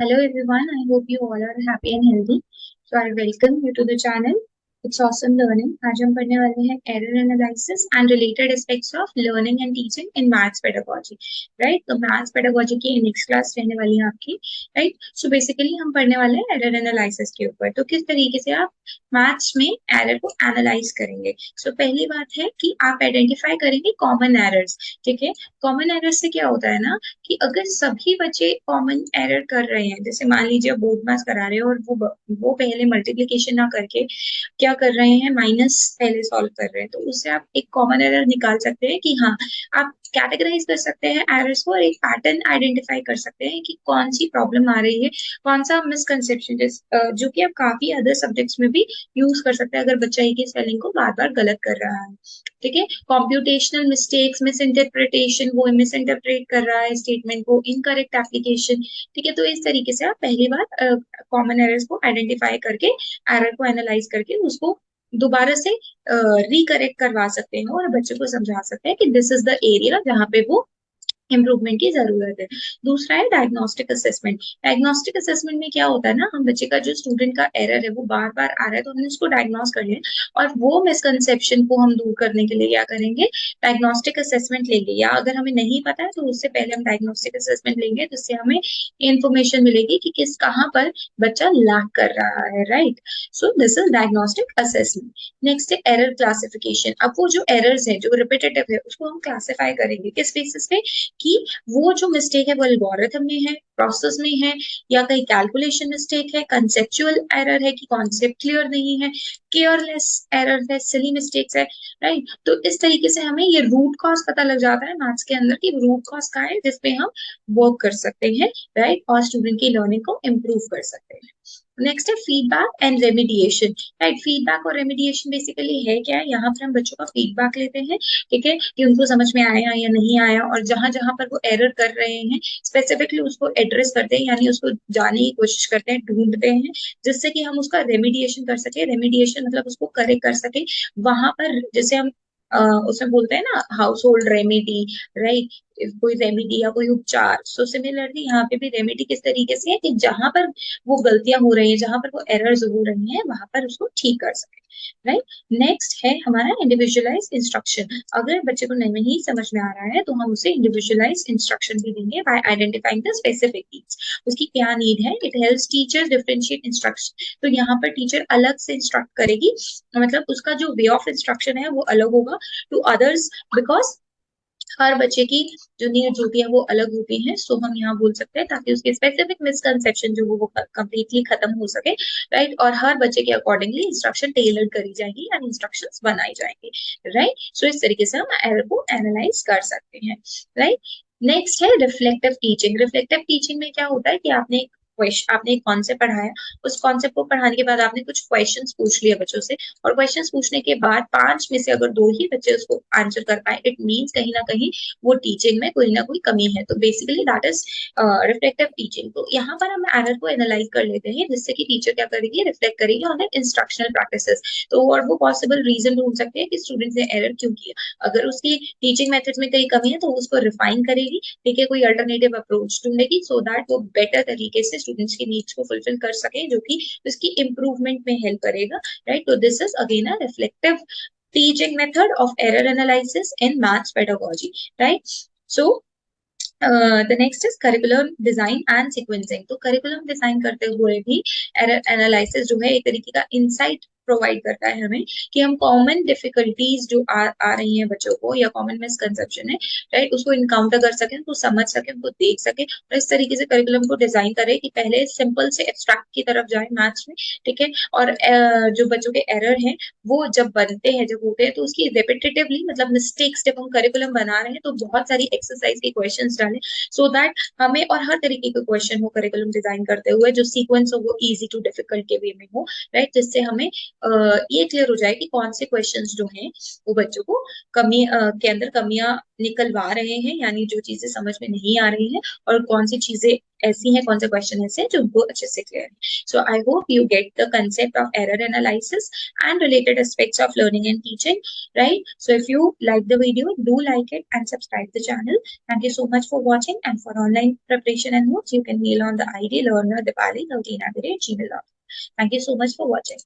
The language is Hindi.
Hello everyone, I hope you all are happy and healthy. So I welcome you to the channel. It's awesome learning. आज हम पढ़ने वाले हैं error analysis and related aspects of learning and teaching in maths pedagogy. Right? तो maths pedagogy की next class रहने वाली है आपकी. Right? So basically हम पढ़ने वाले हैं error analysis के ऊपर. तो किस तरीके से आप maths में error को analyze करेंगे. So पहली बात है कि आप identify करेंगे common errors. ठीक है? Common errors से क्या होता है ना कि अगर सभी बच्चे कॉमन एरर कर रहे हैं, जैसे मान लीजिए बोर्ड मास करा रहे हो और वो पहले मल्टीप्लिकेशन ना करके क्या कर रहे हैं, माइनस पहले सॉल्व कर रहे हैं, तो उससे आप एक कॉमन एरर निकाल सकते हैं कि हाँ, आप कैटेगराइज कर सकते हैं एरर्स को और एक पैटर्न आइडेंटिफाई कर सकते हैं कि कौन सी प्रॉब्लम आ रही है, कौन सा मिसकंसेप्शन, जो कि आप काफी अदर सब्जेक्ट्स में भी यूज कर सकते हैं अगर बच्चा एक ही स्पेलिंग को बार बार गलत कर रहा है। ठीक है, कॉम्प्यूटेशनल मिस्टेक्स, मिस इंटरप्रिटेशन, वो मिस इंटरप्रेट कर रहा है स्टेटमेंट को, इनकरेक्ट एप्लीकेशन। ठीक है, तो इस तरीके से आप पहली बार कॉमन एरर्स को आइडेंटिफाई करके एरर को एनालाइज करके उसको दोबारा से रिकरेक्ट करवा सकते हैं और बच्चे को समझा सकते हैं कि दिस इज द एरिया जहाँ पे वो इम्प्रूवमेंट की जरूरत है। दूसरा है डायग्नोस्टिक असेसमेंट। डायग्नोस्टिक असेसमेंट में क्या होता है ना, हम बच्चे का जो स्टूडेंट का एरर है वो बार बार आ रहा है तो हमने उसको डायग्नोस कर लिया और वो मिसकंसेप्शन को हम दूर करने के लिए क्या करेंगे, डायग्नोस्टिक असेसमेंट लेंगे, या अगर हमें नहीं पता है तो उससे पहले हम डायग्नोस्टिक असेसमेंट लेंगे जिससे हमें इंफॉर्मेशन मिलेगी कि किस कहाँ पर बच्चा लैक कर रहा है। Right, so this is diagnostic assessment. Next है एरर क्लासिफिकेशन। अब वो जो एरर्स है जो रिपीटेटिव है उसको हम क्लासिफाई करेंगे किस बेसिस पे कि वो जो मिस्टेक है वो एल्गोरिथम में है, प्रोसेस में है, या कहीं कैलकुलेशन मिस्टेक है, कंसेप्चुअल एरर है कि कॉन्सेप्ट क्लियर नहीं है, केयरलेस एरर है, सिली मिस्टेक्स है। राइट, तो इस तरीके से हमें ये रूट कॉज पता लग जाता है मैथ्स के अंदर कि रूट कॉज का है जिसपे हम वर्क कर सकते हैं। राइट, और स्टूडेंट की लर्निंग को इम्प्रूव कर सकते हैं। नेक्स्ट है feedback and remediation. Right, feedback और रेमिडिएशन बेसिकली है क्या है, यहाँ पर हम बच्चों का फीडबैक लेते हैं, ठीक है, कि उनको समझ में आया या नहीं आया, और जहां जहां पर वो एरर कर रहे हैं स्पेसिफिकली उसको एड्रेस करते हैं, यानी उसको जानने की कोशिश करते हैं, ढूंढते हैं, जिससे कि हम उसका रेमिडिएशन कर सके। रेमिडिएशन मतलब उसको करेक्ट कर सके वहां पर, जैसे हम उसमें बोलते हैं ना हाउस होल्ड रेमेडी। राइट, कोई रेमेडी या कोई उपचार। सो सिमिलरली यहाँ पे भी रेमेडी किस तरीके से है कि जहां पर वो गलतियां हो रही है, जहां पर वो एरर्स हो रही हैं, वहां पर उसको ठीक कर सके। राइट, नेक्स्ट है हमारा इंडिविजुअलाइज इंस्ट्रक्शन। अगर बच्चे को नहीं समझ में आ रहा है तो हम उसे इंडिविजुअलाइज इंस्ट्रक्शन भी देंगे bye identifying the specific needs. उसकी क्या नीड है, it helps teacher differentiate instruction. तो यहाँ पर टीचर अलग से इंस्ट्रक्ट करेगी, मतलब उसका जो वे ऑफ इंस्ट्रक्शन है वो अलग होगा टू अदर्स, बिकॉज हर बच्चे की जो नीड्स होती है वो अलग होती है। सो हम यहाँ बोल सकते हैं ताकि उसके स्पेसिफिक मिसकंसेप्शन जो वो कंप्लीटली खत्म हो सके। राइट, और हर बच्चे के अकॉर्डिंगली इंस्ट्रक्शन टेलर्ड करी जाएगी या इंस्ट्रक्शंस बनाई जाएंगी। राइट, सो इस तरीके से हम एरर को एनालाइज कर सकते हैं। राइट, नेक्स्ट है रिफ्लेक्टिव टीचिंग। रिफ्लेक्टिव टीचिंग में क्या होता है कि आपने एक कॉन्सेप्ट पढ़ाया, उस कॉन्सेप्ट को पढ़ाने के बाद आपने कुछ क्वेश्चंस पूछ लिए बच्चों से, और क्वेश्चंस पूछने के बाद 5 में से अगर 2 ही बच्चे उसको आंसर कर पाए, इट मीन्स कहीं ना कहीं वो टीचिंग में कोई ना कोई कमी है। तो basically that is reflective teaching. तो यहाँ पर हम एरर को एनालाइज कर लेते हैं जिससे कि टीचर क्या करेगी, रिफ्लेक्ट करेगी ऑन इंस्ट्रक्शनल प्रैक्टिसेस। तो और वो पॉसिबल रीजन ढूंढ सकते हैं कि स्टूडेंट ने एरर क्यों किया। अगर उसकी टीचिंग मेथड्स में कहीं कमी है तो उसको रिफाइन करेगी, ठीक है, कोई अल्टरनेटिव अप्रोच ढूंढेगी सो दैट वो बेटर तरीके से स्टूडेंट्स की नीड्स को फुलफिल कर सके, जो कि उसकी इम्प्रूवमेंट में हेल्प करेगा। राइट, तो this is again a reflective teaching method of error analysis in maths pedagogy. Right, so the next is curriculum design and sequencing. तो करिकुलम डिजाइन करते हुए भी एरर एनालिसिस जो है एक तरीके का इंसाइट प्रोवाइड करता है हमें कि हम कॉमन डिफिकल्टीज जो आ रही हैं बच्चों को, या कॉमन मिसकंसेप्शन है, राइट, उसको इनकाउंटर कर सके, उनको समझ सके, उनको देख सके, और इस तरीके से करिकुलम को डिजाइन करे कि पहले सिंपल से एब्स्ट्रैक्ट की तरफ जाए मैथ्स में। ठीक है, और जो बच्चों के एरर हैं वो जब बनते हैं, जब होते हैं, तो उसकी रिपीटेटिवली, मतलब मिस्टेक्स, जब हम करिकुलम बना रहे हैं तो बहुत सारी एक्सरसाइज के क्वेश्चंस डालें सो दैट हमें और हर तरीके के क्वेश्चन हो करिकुलम डिजाइन करते हुए, जो सीक्वेंस हो वो इजी टू डिफिकल्ट के वे में हो। राइट, जिससे हमें ये क्लियर हो जाए कि कौन से क्वेश्चंस जो हैं वो बच्चों को कमी के अंदर कमियां निकलवा रहे हैं, यानी जो चीजें समझ में नहीं आ रही हैं, और कौन सी चीजें ऐसी हैं, कौन से क्वेश्चन ऐसे हैं जो उनको अच्छे से क्लियर है. So I hope you get the concept of error analysis and related aspects of learning and teaching, right? So if you like the video, do like it and subscribe the channel. Thank you so much for watching, and for online preparation and notes, you can mail on the ID learnerdipali13@gmail.com. Thank you so much for watching.